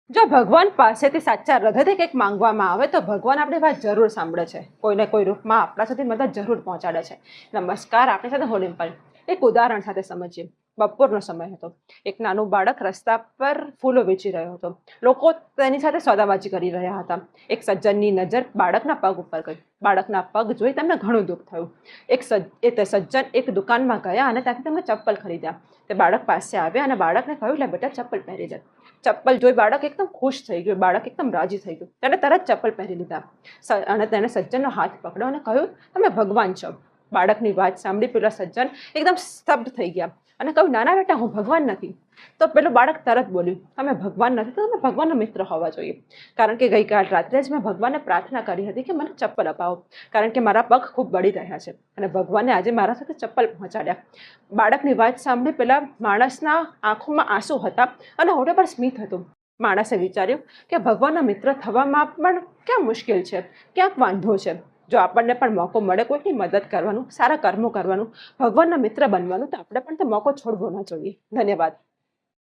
જો ભગવાન પાસેથી સાચા હૃદયથી કંઈક માંગવામાં આવે તો ભગવાન આપણી વાત જરૂર સાંભળે છે, કોઈને કોઈ રૂપમાં આપણા સુધી મદદ જરૂર પહોંચાડે છે। નમસ્કાર, આપણી સાથે હોલિંગ પર એક ઉદાહરણ સાથે સમજીએ। બપોરનો સમય હતો। એક નાનું બાળક રસ્તા પર ફૂલો વેચી રહ્યો હતો। લોકો તેની સાથે સોદાબાજી કરી રહ્યા હતા। એક સજ્જનની નજર બાળકના પગ ઉપર ગઈ। બાળકના પગ જોઈ તેમને ઘણું દુઃખ થયું। તે સજ્જન એક દુકાનમાં ગયા અને ત્યાંથી તેમને ચપ્પલ ખરીદ્યા। તે બાળક પાસે આવ્યા અને બાળકને કહ્યું, લે બેટા, ચપ્પલ પહેરી લે। ચપ્પલ જોઈ બાળક એકદમ ખુશ થઈ ગયું। બાળક એકદમ રાજી થઈ ગયું। તેણે તરત ચપ્પલ પહેરી લીધા અને તેણે સજ્જનનો હાથ પકડ્યો અને કહ્યું, તમે ભગવાન છો। બાળકની વાત સાંભળી પેલા સજ્જન એકદમ સ્તબ્ધ થઈ ગયા અને કહ્યું, ના ના બેટા, હું ભગવાન નથી। તો પેલું બાળક તરત બોલ્યું, તમે ભગવાન નથી તો તમે ભગવાનનો મિત્ર હોવા જોઈએ, કારણ કે ગઈકાલ રાત્રે જ મેં ભગવાનને પ્રાર્થના કરી હતી કે મને ચપ્પલ અપાવો, કારણ કે મારા પગ ખૂબ બળી રહ્યા છે અને ભગવાને આજે મારા સાથે ચપ્પલ પહોંચાડ્યા। બાળકની વાત સાંભળી પેલા માણસના આંખોમાં આંસુ હતા અને હોઠે પર સ્મિત હતું। માણસે વિચાર્યું કે ભગવાનના મિત્ર થવામાં પણ ક્યાં મુશ્કેલ છે, ક્યાંક વાંધો છે। જો આપણને પણ મોકો મળે કોઈની મદદ કરવાનું, સારા કર્મો કરવાનું, ભગવાનના મિત્ર બનવાનું, તો આપણે પણ તે મોકો છોડવો ન જોઈએ। ધન્યવાદ।